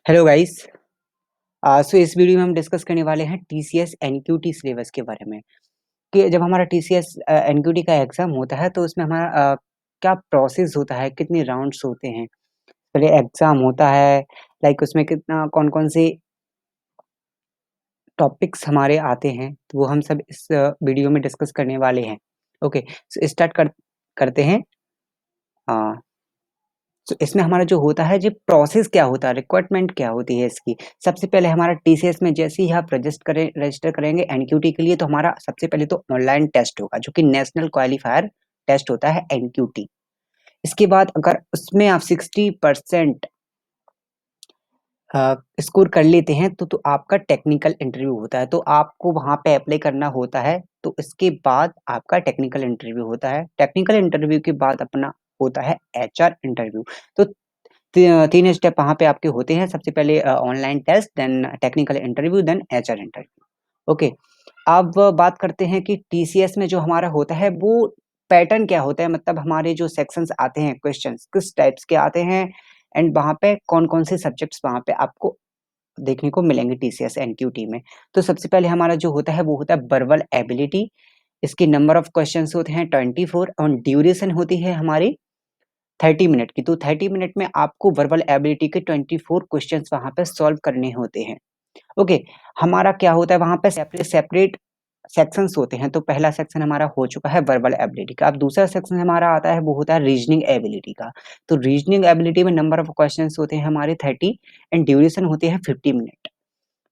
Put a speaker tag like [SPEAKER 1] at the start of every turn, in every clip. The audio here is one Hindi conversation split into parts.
[SPEAKER 1] Hello guys. सो इस वीडियो में हम डिस्कस करने वाले हैं टीसीएस एनक्यूटी सिलेबस के बारे में कि जब हमारा टीसीएस एनक्यूटी का एग्जाम होता है तो उसमें हमारा क्या प्रोसेस होता है, कितने राउंड्स होते हैं, पहले एग्जाम होता है, लाइक उसमें कितना कौन कौन से टॉपिक्स हमारे आते हैं, तो वो हम सब इस वीडियो में डिस्कस करने वाले हैं। ओके, सो स्टार्ट करते हैं। तो इसमें हमारा जो होता है, जो प्रोसेस क्या होता है, रिक्वायरमेंट क्या होती है इसकी। सबसे पहले हमारा टीसीएस में जैसे ही आप रजिस्टर करेंगे एनक्यूटी के लिए, तो हमारा सबसे पहले तो ऑनलाइन टेस्ट होगा जो कि नेशनल क्वालिफायर टेस्ट होता है एनक्यूटी। इसके बाद अगर उसमें आप 60% स्कोर कर लेते हैं तो आपका टेक्निकल इंटरव्यू होता है, तो आपको वहां पे अप्लाई करना होता है। तो इसके बाद आपका टेक्निकल इंटरव्यू होता है। टेक्निकल इंटरव्यू के बाद अपना होता है एचआर इंटरव्यू। तो तीन स्टेप वहाँ पे आपके होते हैं। सबसे पहले online test, then technical interview, then HR interview. Okay, अब बात करते हैं कि टीसीएस में जो हमारा होता है वो पैटर्न क्या होता है, मतलब हमारे जो सेक्शंस आते हैं, क्वेश्चंस किस टाइप्स के आते हैं, एंड वहाँ पे कौन कौन से सब्जेक्ट्स वहाँ पे आपको देखने को मिलेंगे टीसीएस एनक्यूटी में। तो सबसे पहले हमारा जो होता है वो होता है वर्बल एबिलिटी। इसकी नंबर ऑफ क्वेश्चंस होते हैं 24 और ड्यूरेशन होती है हमारी 30 मिनट की। तो 30 मिनट में आपको वर्बल एबिलिटी के 24 क्वेश्चंस वहां पे सॉल्व करने होते हैं। ओके, हमारा क्या होता है वहां पे सेपरेट सेपरेट सेक्शंस होते हैं। तो पहला सेक्शन हमारा हो चुका है वर्बल एबिलिटी का। अब दूसरा सेक्शन हमारा आता है वो होता है रीजनिंग एबिलिटी का। तो रीजनिंग एबिलिटी में नंबर ऑफ क्वेश्चंस होते हैं हमारे 30 एंड ड्यूरेशन होती है 50 मिनट।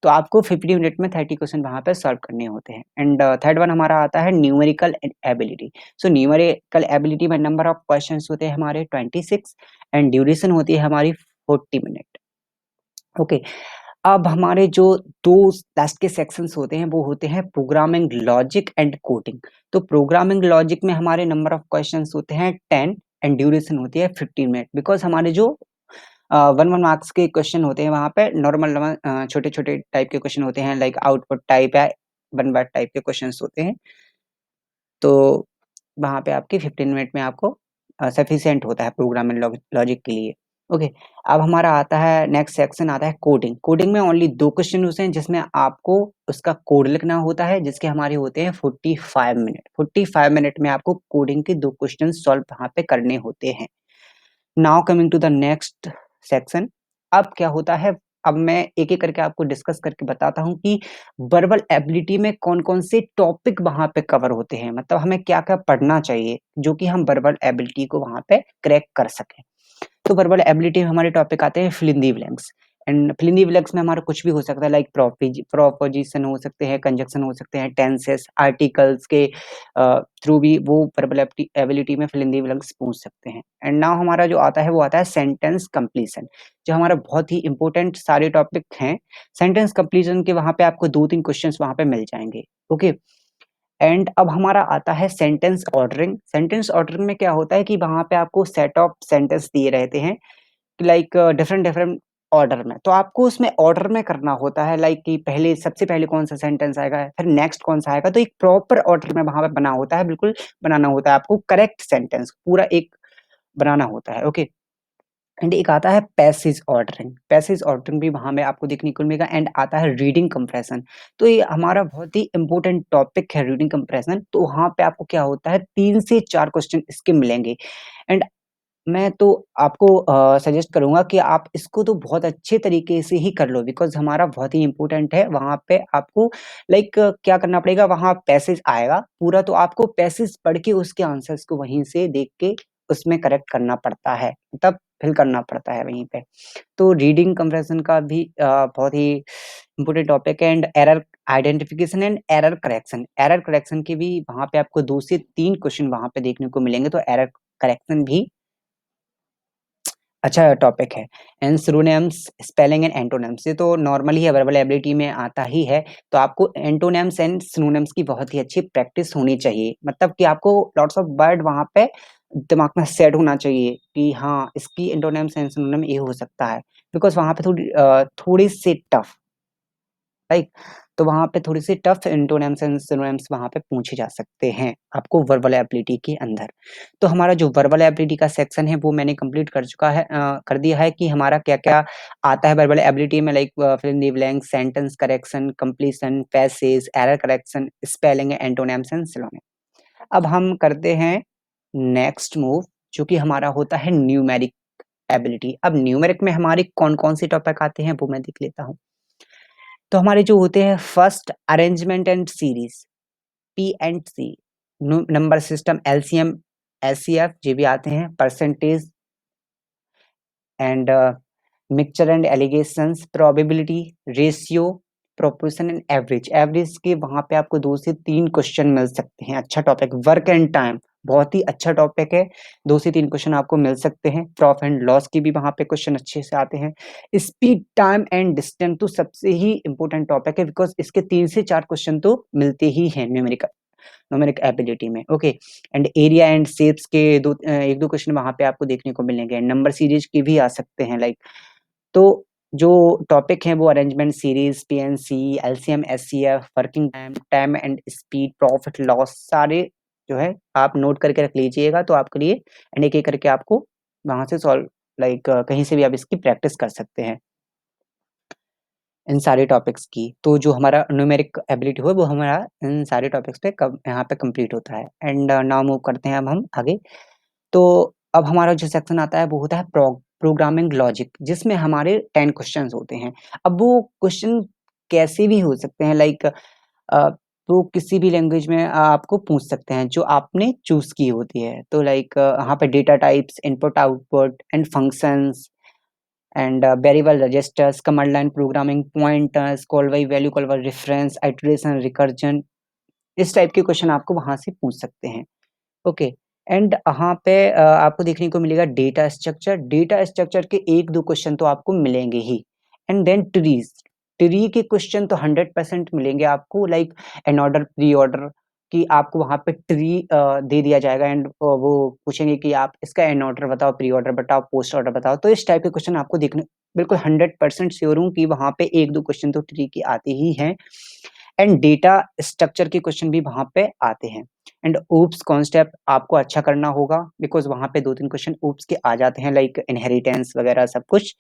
[SPEAKER 1] तो आपको 50 मिनट में 30 क्वेश्चन वहां पे सॉल्व करने होते हैं। एंड थर्ड वन हमारा आता है numerical ability. So numerical ability में नंबर ऑफ क्वेश्चंस होते हैं हमारे 26 एंड ड्यूरेशन होती है हमारी 40 मिनट। ओके, अब हमारे जो दो लास्ट के सेक्शंस होते हैं वो होते हैं प्रोग्रामिंग लॉजिक एंड कोडिंग। तो प्रोग्रामिंग लॉजिक में हमारे नंबर ऑफ क्वेश्चंस होते हैं 10 एंड ड्यूरेशन होती है 15 मिनट। बिकॉज हमारे जो 1 1 मार्क्स के क्वेश्चन होते हैं वहाँ पे नॉर्मल छोटे छोटे टाइप के क्वेश्चन होते हैं, लाइक आउटपुट टाइप या 1 वर्ड टाइप के क्वेश्चन होते हैं। तो वहाँ पे आपके 15 मिनट में आपको सफिशिएंट होता है प्रोग्रामिंग लॉजिक के लिए। ओके, अब हमारा आता है नेक्स्ट सेक्शन आता है कोडिंग। कोडिंग में ओनली 2 क्वेश्चन होते हैं जिसमें आपको उसका कोड लिखना होता है, जिसके हमारे होते हैं 45 मिनट। 45 मिनट में आपको कोडिंग के 2 क्वेश्चन सॉल्व वहाँ पे करने होते हैं। Now coming to the next section. अब क्या होता है, अब मैं एक एक करके आपको डिस्कस करके बताता हूँ कि वर्बल एबिलिटी में कौन कौन से टॉपिक वहां पे कवर होते हैं, मतलब हमें क्या क्या पढ़ना चाहिए जो कि हम वर्बल एबिलिटी को वहां पे क्रैक कर सकें। तो वर्बल एबिलिटी में हमारे टॉपिक आते हैं fill in the blanks. And fill in the blanks में हमारा कुछ भी हो सकता है, लाइक प्रोपोजिशन हो सकते हैं, कंजक्शन हो सकते हैं, टेंसेस, आर्टिकल्स के थ्रू भी वो वर्बल एबिलिटी में फिल इन द ब्लैंक्स पूछ सकते हैं। एंड नाउ हमारा जो आता है वो आता है सेंटेंस कंप्लीशन, जो हमारा बहुत ही इंपॉर्टेंट सारे टॉपिक हैं। सेंटेंस कंप्लीशन के वहां पे आपको 2 3 क्वेश्चंस वहां पे मिल जाएंगे। ओके, एंड अब हमारा आता है सेंटेंस ऑर्डरिंग। सेंटेंस ऑर्डरिंग में क्या होता है कि वहां पे आपको सेट ऑफ सेंटेंस दिए रहते हैं, लाइक डिफरेंट डिफरेंट ऑर्डर में। तो आपको उसमें ऑर्डर में करना होता है, लाइक कि पहले सबसे पहले कौन सा सेंटेंस आएगा, फिर नेक्स्ट कौन सा आएगा। तो एक प्रॉपर ऑर्डर में वहां पे बना होता है, बिल्कुल बनाना होता है आपको, करेक्ट सेंटेंस पूरा एक बनाना होता है। ओके, एंड एक आता है पैसेज ऑर्डरिंग। पैसेज ऑर्डरिंग भी वहां में आपको देखने को मिलेगा। एंड आता है रीडिंग कंप्रेशन। तो ये हमारा बहुत ही इंपॉर्टेंट टॉपिक है रीडिंग कंप्रेशन। तो वहां पे आपको क्या होता है, 3 से 4 क्वेश्चन इसके मिलेंगे। एंड मैं तो आपको सजेस्ट करूंगा कि आप इसको तो बहुत अच्छे तरीके से ही कर लो, बिकॉज हमारा बहुत ही इंपॉर्टेंट है। वहां पे आपको लाइक क्या करना पड़ेगा, वहां पैसेज आएगा पूरा, तो आपको पैसेज पढ़ के उसके आंसर्स को वहीं से देख के उसमें करेक्ट करना पड़ता है, तब फिल करना पड़ता है वहीं पे। तो रीडिंग कंप्रेशन का भी बहुत ही इंपॉर्टेंट टॉपिक है। And error identification and error correction. Error correction के भी वहां पे आपको 2 से 3 क्वेश्चन वहां पे देखने को मिलेंगे। तो एरर करेक्शन भी अच्छा टॉपिक है। And synonyms, spelling and antonyms, ये तो नॉर्मली है, वर्बल एबिलिटी में आता ही है। तो आपको एंटोनिम्स एंड सिनोनिम्स की बहुत ही अच्छी प्रैक्टिस होनी चाहिए, मतलब कि आपको लॉट्स ऑफ वर्ड वहां पे दिमाग में सेट होना चाहिए कि हाँ इसकी एंटोनिम्स एंड सिनोनिम ये हो सकता है। बिकॉज वहां पे थोड़ी से टफ, राइट। तो वहाँ पे थोड़ी सी टफ एंटोनिम्स एंड सिनोनिम्स वहाँ पे पूछे जा सकते हैं आपको वर्बल एबिलिटी के अंदर। तो हमारा जो वर्बल एबिलिटी का सेक्शन है वो मैंने कंप्लीट कर चुका है, कर दिया है कि हमारा क्या-क्या आता है वर्बल एबिलिटी में, like fill in the blank, sentence correction, completion, passage, error correction, spelling, antonyms and synonym. अब हम करते हैं नेक्स्ट मूव, जो कि हमारा होता है न्यूमेरिक एबिलिटी। अब न्यूमेरिक में हमारे कौन-कौन से टॉपिक आते हैं वो मैं देख लेता हूँ। तो हमारे जो होते हैं first arrangement and series, P and C, number system, LCM, HCF ये भी आते हैं, percentage and mixture and alligations, probability, ratio, proportion and average. Average के वहां पे आपको 2 से 3 क्वेश्चन मिल सकते हैं। अच्छा टॉपिक, वर्क एंड टाइम बहुत ही अच्छा टॉपिक है, 2 से 3 क्वेश्चन आपको मिल सकते हैं। प्रॉफिट एंड लॉस की भी वहां पे क्वेश्चन अच्छे से आते हैं। स्पीड, टाइम एंड डिस्टेंस तो सबसे ही इंपॉर्टेंट टॉपिक है, बिकॉज इसके 3 से 4 क्वेश्चन तो मिलते ही हैं न्यूमेरिक एबिलिटी में। Okay, and area and shapes के एक दो क्वेश्चन वहां पे आपको देखने को मिलेंगे। नंबर सीरीज के भी आ सकते हैं, लाइक तो जो टॉपिक है वो arrangement series, PNC, LCM, HCF, working time, time and speed, profit loss, सारे जो है आप नोट करके रख लीजिएगा तो आपके लिए, एंड एक एक करके आपको वहां से सॉल्व, लाइक कहीं से भी आप इसकी प्रैक्टिस कर सकते हैं इन सारे टॉपिक्स की। तो जो हमारा न्यूमेरिक एबिलिटी हो वो हमारा इन सारे टॉपिक्स पे यहाँ पे कंप्लीट होता है। एंड नाउ मूव करते हैं अब हम आगे। तो अब हमारा जो सेक्शन आता है वो होता है प्रोग्रामिंग लॉजिक, जिसमें हमारे 10 क्वेश्चंस होते हैं। अब वो क्वेश्चन कैसे भी हो सकते हैं, लाइक वो किसी भी लैंग्वेज में आपको पूछ सकते हैं जो आपने चूज की होती है। तो लाइक यहाँ पे data types, input output and functions and variable registers, command line programming, pointers, call by value, call by reference, iteration, recursion, इस टाइप के क्वेश्चन आपको वहां से पूछ सकते हैं। ओके, एंड यहाँ पे आपको देखने को मिलेगा डेटा स्ट्रक्चर। डेटा स्ट्रक्चर के एक दो क्वेश्चन तो आपको मिलेंगे ही। एंड देन ट्रीज, ट्री के क्वेश्चन तो 100% मिलेंगे आपको, like an order, pre order, कि आपको वहां पे ट्री दे दिया जाएगा एंड वो पूछेंगे कि आप इसका एन ऑर्डर बताओ, प्री ऑर्डर बताओ, पोस्ट ऑर्डर बताओ। तो इस टाइप के क्वेश्चन आपको देखने, बिल्कुल 100% श्योर हूँ कि वहां पे एक दो क्वेश्चन तो ट्री की आते ही हैं। एंड डेटा स्ट्रक्चर के क्वेश्चन भी वहां पे आते हैं। एंड ओप्स कॉन्सेप्ट आपको अच्छा करना होगा, बिकॉज वहां पे 2-3 क्वेश्चन ओप्स के आ जाते हैं, लाइक इनहेरिटेंस वगैरह सब कुछ।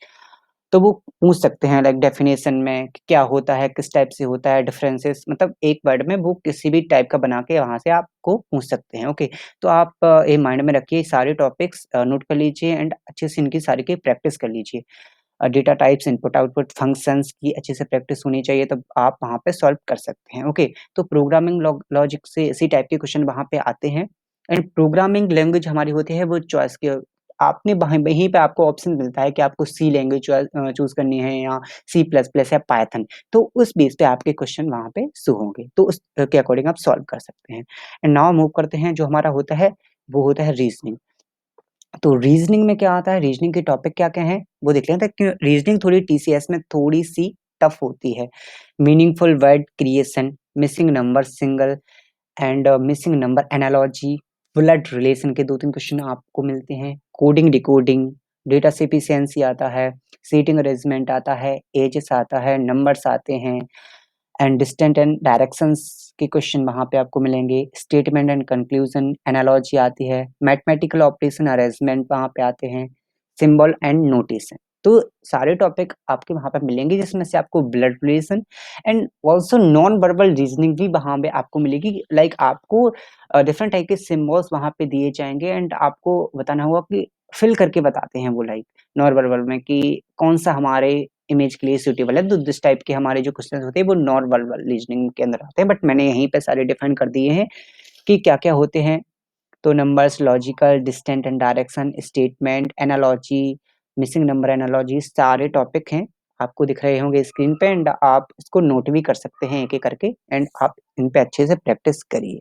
[SPEAKER 1] तो वो पूछ सकते हैं, लाइक डेफिनेशन में कि क्या होता है, किस टाइप से होता है, डिफरेंसेस, मतलब एक वर्ड में वो किसी भी टाइप का बना के वहां से आपको पूछ सकते हैं। ओके, तो आप ये माइंड में रखिए, सारे टॉपिक्स नोट कर लीजिए एंड अच्छे से इनकी सारी की प्रैक्टिस कर लीजिए। Data types, input output, functions की अच्छे से प्रैक्टिस होनी चाहिए, तब आप वहाँ पे सॉल्व कर सकते हैं। ओके, तो प्रोग्रामिंग लॉजिक से इसी टाइप के क्वेश्चन वहाँ पे आते हैं। एंड प्रोग्रामिंग लैंग्वेज हमारी होती है वो चॉइस के, आपने वहीं पे आपको ऑप्शन मिलता है कि आपको सी लैंग्वेज चूज करनी है या सी प्लस प्लस या पाइथन। तो उस बेस पे आपके क्वेश्चन वहाँ पे शो होंगे, तो उस के अकॉर्डिंग आप सॉल्व कर सकते हैं। एंड नाउ मूव करते हैं, जो हमारा होता है वो होता है रीजनिंग। तो रीजनिंग में क्या आता है, रीजनिंग के टॉपिक क्या-क्या हैं, वो देख लेते हैं। कि रीजनिंग थोड़ी टीसीएस में थोड़ी-सी टफ होती है। Meaningful word creation, missing number single and missing number analogy, blood relation के 2-3 क्वेश्चन आपको मिलते हैं। कोडिंग, डिकोडिंग, डेटा एफिशिएंसी आता है, सीटिंग अरेंजमेंट आता है, एजेस आता है, नंबर्स आते हैं एंड डिस्टेंट एंड डायरेक्शंस के क्वेश्चन वहाँ पे आपको मिलेंगे। स्टेटमेंट एंड कंक्लूजन, एनालॉजी आती है, मैथमेटिकल ऑपरेशन अरेंजमेंट वहाँ पे आते हैं, सिंबल एंड नोटेशन। तो सारे टॉपिक आपके वहाँ पे मिलेंगे, जिसमें से आपको blood relation and also non verbal reasoning भी वहाँ पे आपको मिलेगी। लाइक आपको डिफरेंट टाइप के सिम्बॉल्स वहाँ पे दिए जाएंगे एंड आपको बताना होगा कि फिल करके बताते हैं वो, लाइक नॉन वर्बल में कि कौन सा हमारे इमेज के लिए सूटेबल है। तो दिस टाइप के हमारे जो क्वेश्चन होते हैं वो नॉन वर्बल रीजनिंग के अंदर आते हैं, बट मैंने यहीं पे सारे डिफाइन कर दिए हैं कि क्या क्या होते हैं। तो numbers, logical, distant and direction, statement, analogy, missing number analogy, सारे टॉपिक हैं, आपको दिख रहे होंगे स्क्रीन पे एंड आप इसको नोट भी कर सकते हैं एक एक करके एंड आप इन पे अच्छे से प्रैक्टिस करिए।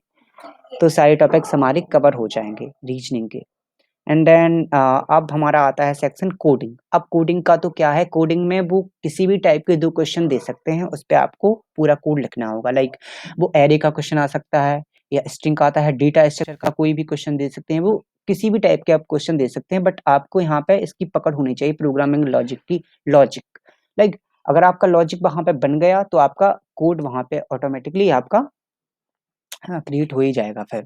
[SPEAKER 1] तो सारे टॉपिक्स हमारे कवर हो जाएंगे रीजनिंग के। एंड देन अब हमारा आता है सेक्शन कोडिंग। अब कोडिंग का तो क्या है, कोडिंग में वो किसी भी टाइप के 2 क्वेश्चन दे सकते हैं, उस पे आपको पूरा कोड लिखना होगा। लाइक वो एरे का क्वेश्चन आ सकता है या स्ट्रिंग का आता है, डेटा स्ट्रक्चर का कोई भी क्वेश्चन दे सकते हैं, वो किसी भी टाइप के आप क्वेश्चन दे सकते हैं, बट आपको यहाँ पे इसकी पकड़ होनी चाहिए प्रोग्रामिंग लॉजिक की। लॉजिक, लाइक अगर आपका लॉजिक वहाँ पे बन गया तो आपका कोड वहाँ पे ऑटोमेटिकली आपका क्रिएट हो ही जाएगा फिर।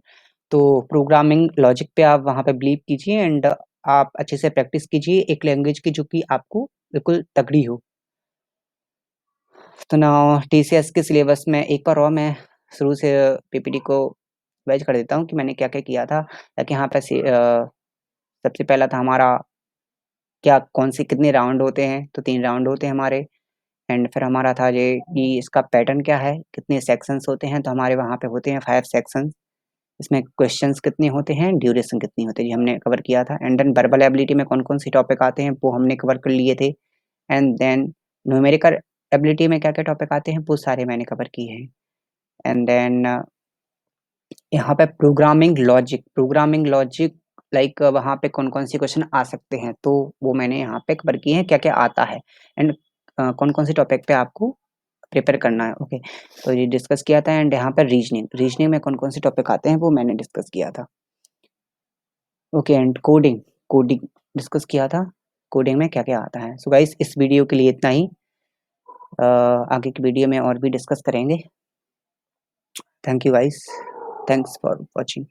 [SPEAKER 1] तो प्रोग्रामिंग लॉजिक पे आप वहाँ पे बिलीव कीजिए एंड आप अच्छे से प्रैक्टिस कीजिए एक लैंग्वेज की जो कि आपको बिल्कुल तगड़ी हो। तो नाउ टीसीएस के सिलेबस में एक बार और मैं शुरू से पीपीटी को वाइज़ कर देता हूँ कि मैंने क्या-क्या किया था, ताकि यहाँ पे सबसे पहला था हमारा क्या कौन से कितने राउंड होते हैं, तो 3 राउंड होते हैं हमारे एंड फिर हमारा था ये कि इसका पैटर्न क्या है, कितने सेक्शंस होते हैं, तो हमारे वहाँ पे होते हैं 5 सेक्शंस। इसमें क्वेश्चंस कितने होते हैं, ड्यूरेशन कितनी होती है, ये हमने कवर किया था एंड देन वर्बल एबिलिटी में कौन-कौन से टॉपिक आते हैं, वो हमने कवर कर लिए थे एंड देन न्यूमेरिकल एबिलिटी में क्या-क्या टॉपिक आते हैं, वो सारे मैंने कवर किए हैं एंड देन यहाँ पे प्रोग्रामिंग लॉजिक लाइक वहाँ पे कौन-कौन से क्वेश्चन आ सकते हैं, तो वो मैंने यहाँ पे कवर किए हैं, क्या-क्या आता है एंड कौन-कौन से टॉपिक पे आपको प्रिपेयर करना है, ओके। तो ये डिस्कस किया था एंड यहाँ पर रीजनिंग में कौन-कौन से टॉपिक आते हैं, वो मैंने डिस्कस किया था। ओके एंड कोडिंग डिस्कस किया था, कोडिंग में क्या-क्या आता है। सो गाइस इस वीडियो के लिए इतना ही। आगे की वीडियो में और भी डिस्कस करेंगे। Thank you guys, thanks for watching.